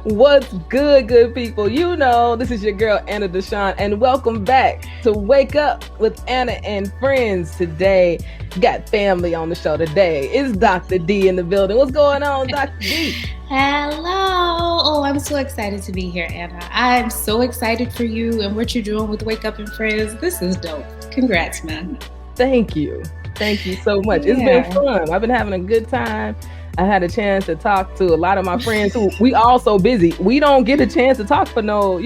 What's good people? You know, this is your girl, Anna Deshawn, and welcome back to Wake Up with Anna and Friends. Today, we got family on the show today. It's Dr. D in the building. What's going on, Dr. D? Hello. Oh, I'm so excited to be here, Anna. I'm so excited for you and what you're doing with Wake Up and Friends. This is dope. Congrats, man. Thank you. Thank you so much. It's been fun. I've been having a good time. I had a chance to talk to a lot of my friends who we all so busy. We don't get a chance to talk for no,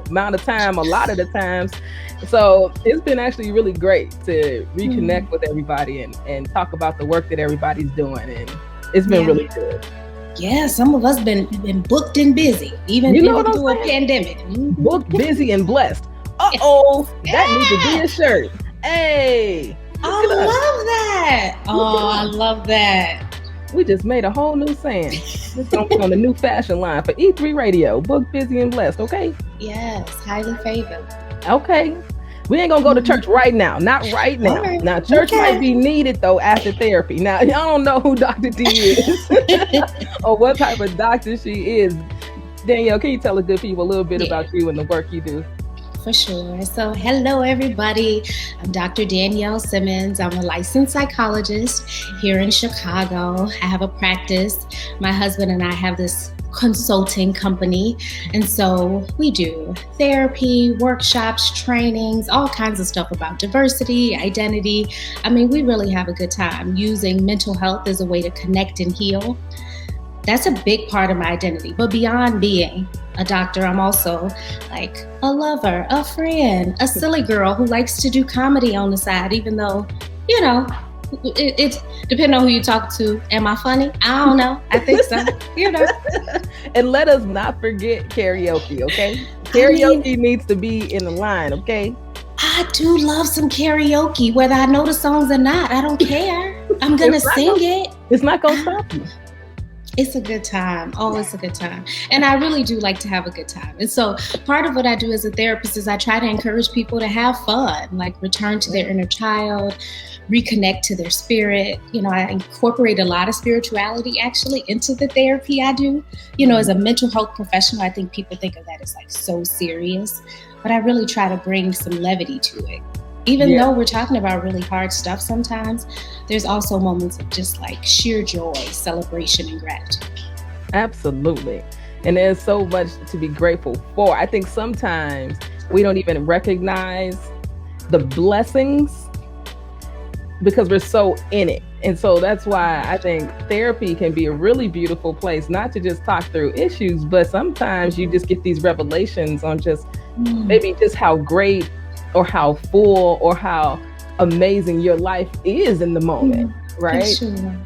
amount of time a lot of the times. So it's been actually really great to reconnect with everybody and talk about the work that everybody's doing. And it's been really good. Yeah, some of us been booked and busy, even through a pandemic. Booked, busy, and blessed. That needs to be a shirt. Hey. I love that. I love that. We just made a whole new saying. This gonna be on the new fashion line for E3 Radio. Booked, busy, and blessed, okay? Yes, highly favored. Okay. We ain't gonna go to church right now. Not right now. Right. Now, church might be needed, though, after therapy. Now, y'all don't know who Dr. D is or what type of doctor she is. Danielle, can you tell the good people a little bit about you and the work you do? For sure. So hello, everybody. I'm Dr. Danielle Simmons. I'm a licensed psychologist here in Chicago. I have a practice. My husband and I have this consulting company. And so we do therapy, workshops, trainings, all kinds of stuff about diversity, identity. I mean, we really have a good time using mental health as a way to connect and heal. That's a big part of my identity. But beyond being a doctor, I'm also like a lover, a friend, a silly girl who likes to do comedy on the side, even though, it depends on who you talk to. Am I funny? I don't know. I think so, And let us not forget karaoke, okay? Karaoke needs to be in the line, okay? I do love some karaoke, whether I know the songs or not. I don't care. I'm going to sing it. It's not going to stop you. It's a good time. Oh, it's a good time. And I really do like to have a good time. And so part of what I do as a therapist is I try to encourage people to have fun, like return to their inner child, reconnect to their spirit. I incorporate a lot of spirituality actually into the therapy I do. As a mental health professional, I think people think of that as like so serious, but I really try to bring some levity to it. Even though we're talking about really hard stuff sometimes, there's also moments of just like sheer joy, celebration, and gratitude. Absolutely. And there's so much to be grateful for. I think sometimes we don't even recognize the blessings because we're so in it. And so that's why I think therapy can be a really beautiful place, not to just talk through issues, but sometimes you just get these revelations on just maybe just how great or how full or how amazing your life is in the moment, right? For sure.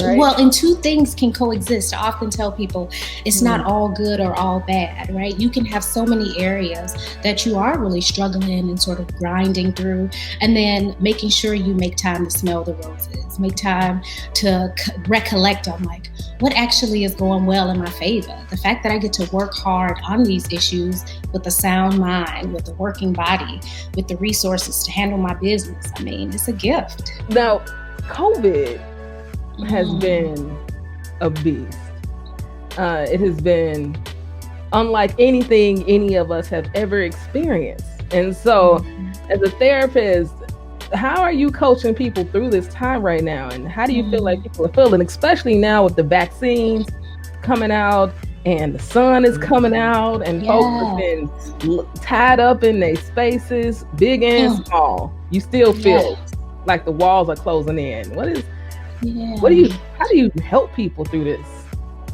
Right? Well, and two things can coexist. I often tell people it's not all good or all bad, right? You can have so many areas that you are really struggling and sort of grinding through, and then making sure you make time to smell the roses, make time to recollect on like what actually is going well in my favor. The fact that I get to work hard on these issues with a sound mind, with a working body, with the resources to handle my business. I mean, it's a gift. Now, COVID has been a beast. It has been unlike anything any of us have ever experienced. And so as a therapist, how are you coaching people through this time right now? And how do you feel like people are feeling, especially now with the vaccines coming out and the sun is coming out and folks have been tied up in their spaces, big and small. You still feel like the walls are closing in. How do you help people through this?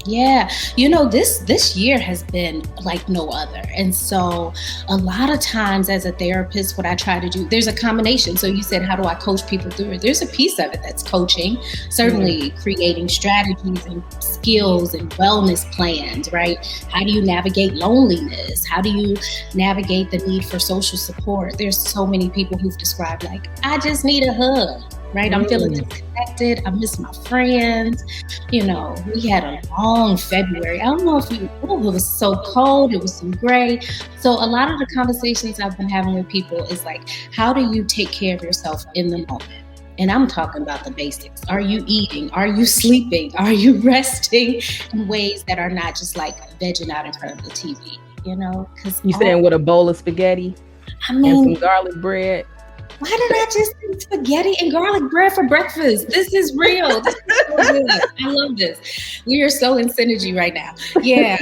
Yeah, this year has been like no other. And so a lot of times as a therapist, what I try to do, there's a combination. So you said, how do I coach people through it? There's a piece of it that's coaching, certainly creating strategies and skills and wellness plans, right? How do you navigate loneliness? How do you navigate the need for social support? There's so many people who've described like, I just need a hug. Right? I'm feeling disconnected. I miss my friends. We had a long February. I don't know if it was so cold. It was so gray. So a lot of the conversations I've been having with people is like, how do you take care of yourself in the moment? And I'm talking about the basics. Are you eating? Are you sleeping? Are you resting in ways that are not just like vegging out in front of the TV? You know, because You saying with a bowl of spaghetti I and some mean, garlic bread? why did I just eat spaghetti and garlic bread for breakfast? This is real. This is so good. I love this. We are so in synergy right now. Yeah.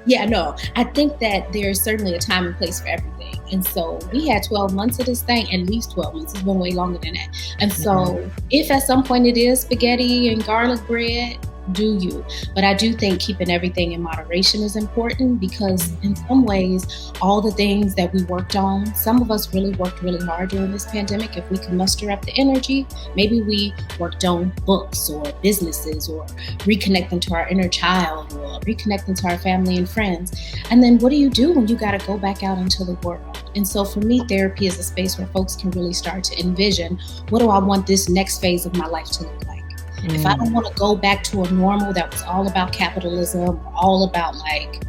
Yeah, no, I think that there's certainly a time and place for everything. And so we had 12 months of this thing, at least 12 months. It's been way longer than that. And so if at some point it is spaghetti and garlic bread, do you. But I do think keeping everything in moderation is important, because in some ways, all the things that we worked on, some of us really worked really hard during this pandemic. If we can muster up the energy, maybe we worked on books or businesses or reconnecting to our inner child or reconnecting to our family and friends. And then what do you do when you got to go back out into the world? And so for me, therapy is a space where folks can really start to envision, what do I want this next phase of my life to look like? If I don't want to go back to a normal that was all about capitalism, all about like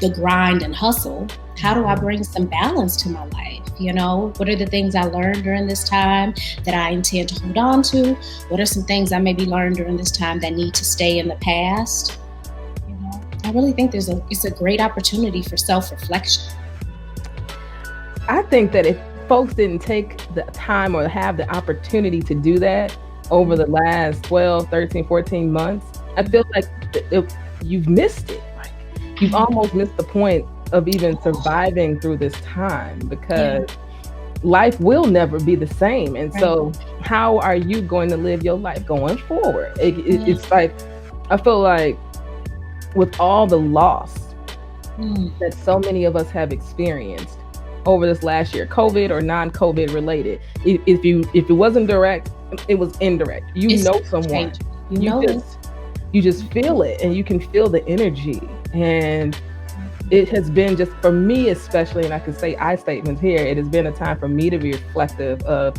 the grind and hustle, how do I bring some balance to my life? You know, what are the things I learned during this time that I intend to hold on to? What are some things I maybe learned during this time that need to stay in the past? You know, I really think it's a great opportunity for self-reflection. I think that if folks didn't take the time or have the opportunity to do that over the last 12, 13, 14 months, I feel like you've missed it. Like, you've almost missed the point of even surviving through this time, because life will never be the same. And so how are you going to live your life going forward? It's like, I feel like with all the loss that so many of us have experienced over this last year, COVID or non-COVID related, if it wasn't direct, it was indirect. You know someone. You just feel it, and you can feel the energy. And it has been, just for me especially, and I can say I statements here, it has been a time for me to be reflective of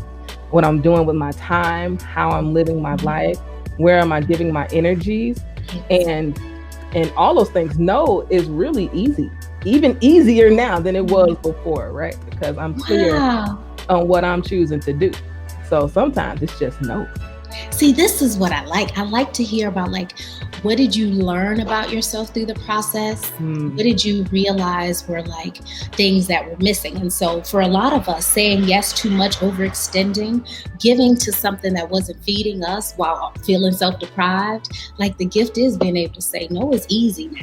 what I'm doing with my time, how I'm living my life, where am I giving my energies, and all those things. No is really easy, even easier now than it was before, right? Because I'm clear on what I'm choosing to do. So sometimes it's just no. See, this is what I like. I like to hear about, like, what did you learn about yourself through the process? What did you realize were like things that were missing? And so for a lot of us, saying yes too much, overextending, giving to something that wasn't feeding us while feeling self-deprived, like the gift is being able to say no is easy now.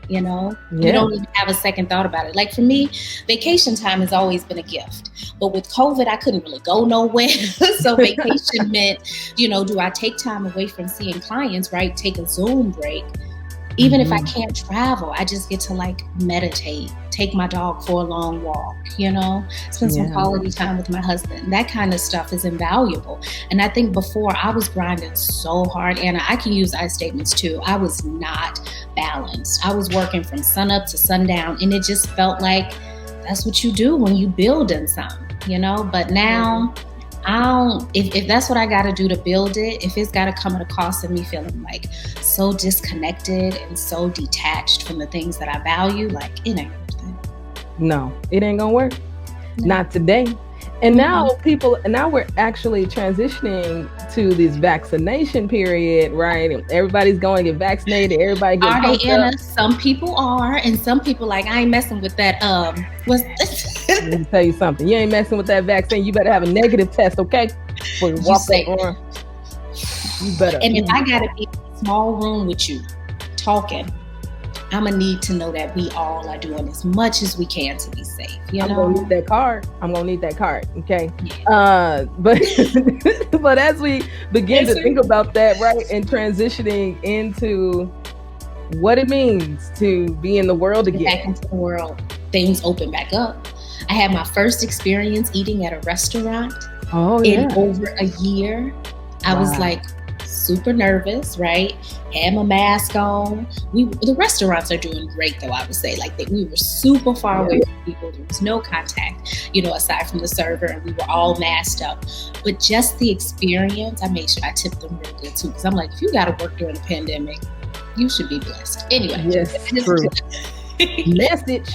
You know, you don't even have a second thought about it. Like for me, vacation time has always been a gift. But with COVID, I couldn't really go nowhere. So vacation meant, you know, do I take time away from seeing clients, right? Take a Zoom break. Even if I can't travel, I just get to like meditate, take my dog for a long walk, you know, spend some quality time with my husband. That kind of stuff is invaluable. And I think before, I was grinding so hard, and I can use I statements too. I was not balanced. I was working from sun up to sundown, and it just felt like that's what you do when you build in something, you know. But now, if that's what I got to do to build it, if it's got to come at a cost of me feeling like so disconnected and so detached from the things that I value, like, it ain't worth it. No, it ain't gonna work. No. Not today. And now we're actually transitioning to this vaccination period, right? And everybody's going to get vaccinated. Everybody gets Are they, Anna? Some people are, and some people like, I ain't messing with that. Let me tell you something. You ain't messing with that vaccine. You better have a negative test, okay? Before you walk on. You better. And if I gotta be in a small room with you, talking, I'm gonna need to know that we all are doing as much as we can to be safe. You know? I'm gonna need that card. Okay. Yeah. But as we begin to think about that, right, and transitioning into what it means to be in the world again. Back into the world, things open back up. I had my first experience eating at a restaurant in over a year. I was like super nervous, right? Had my mask on. The restaurants are doing great, though, I would say. Like, we were super far away from people. There was no contact, you know, aside from the server, and we were all masked up. But just the experience, I made sure I tipped them real good, too. Because I'm like, if you got to work during the pandemic, you should be blessed. Anyway. Yes, true. Message.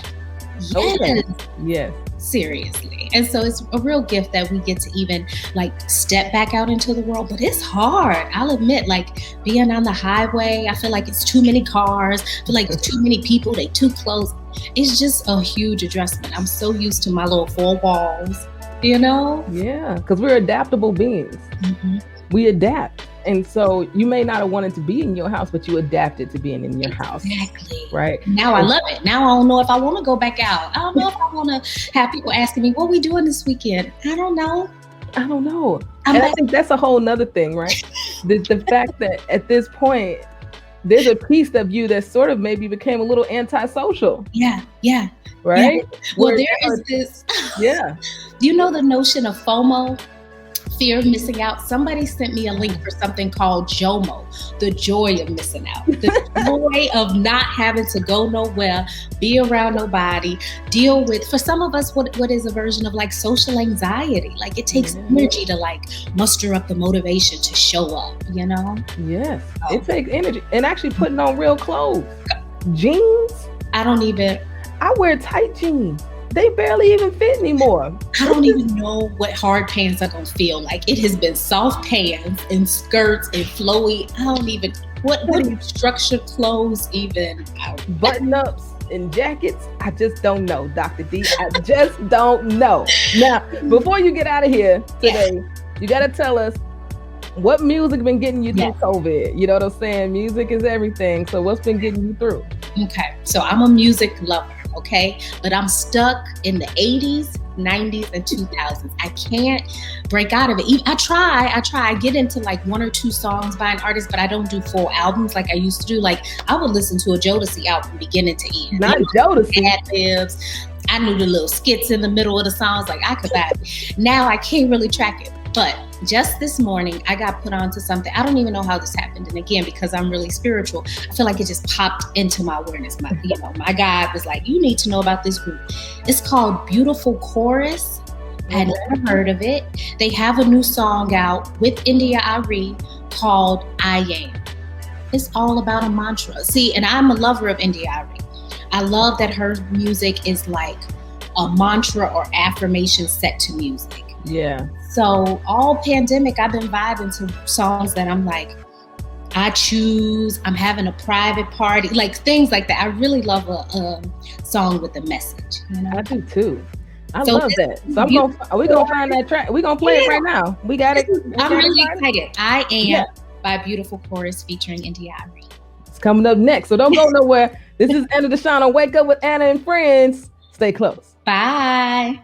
Yes. Okay. Yes. Seriously. And so it's a real gift that we get to even like step back out into the world, but it's hard. I'll admit, like being on the highway, I feel like it's too many cars, I feel like it's too many people, they too close. It's just a huge adjustment. I'm so used to my little four walls, you know? Yeah, because we're adaptable beings. Mm-hmm. We adapt. And so you may not have wanted to be in your house, but you adapted to being in your house. Exactly. Right. Now I love it. Now I don't know if I want to go back out. I don't know if I want to have people asking me, what are we doing this weekend? I don't know. And I think that's a whole nother thing, right? the fact that at this point, there's a piece of you that sort of maybe became a little antisocial. Yeah. Right? Yeah. Well, there is this. Yeah. Do you know the notion of FOMO? Fear of missing out. Somebody sent me a link for something called JOMO, the joy of missing out, the joy of not having to go nowhere, be around nobody, deal with, for some of us, what is a version of like social anxiety. Like it takes energy to like muster up the motivation to show up, you know? Yes, it takes energy. And actually putting on real clothes. Jeans. I wear tight jeans. They barely even fit anymore. I don't even know what hard pants are gonna feel like. It has been soft pants and skirts and flowy. I don't even, what structured clothes even? Button ups and jackets. I just don't know, Dr. D. I just don't know. Now, before you get out of here today, you gotta tell us what music been getting you through COVID. You know what I'm saying? Music is everything. So what's been getting you through? Okay, so I'm a music lover. Okay, but I'm stuck in the 80s, 90s, and 2000s. I can't break out of it. I try. I get into like one or two songs by an artist, but I don't do full albums like I used to do. Like I would listen to a Jodeci album beginning to end. Not Jodeci. Ad-libs. I knew the little skits in the middle of the songs. Like I could vibe. Now I can't really track it. But just this morning, I got put onto something. I don't even know how this happened. And again, because I'm really spiritual, I feel like it just popped into my awareness. My God was like, you need to know about this group. It's called Beautiful Chorus. I had never heard of it. They have a new song out with India Ari called I Am. It's all about a mantra. See, and I'm a lover of India Ari. I love that her music is like a mantra or affirmation set to music. Yeah. So all pandemic, I've been vibing to songs that I'm like, I choose, I'm having a private party, like things like that. I really love a song with a message. You know? I do too. I love that. So we're gonna find that track. We're gonna play it right now. We got it. I'm really excited. I Am by Beautiful Chorus featuring India Ari. It's coming up next. So don't go nowhere. This is Anna Deshawn on Wake Up with Anna and Friends. Stay close. Bye.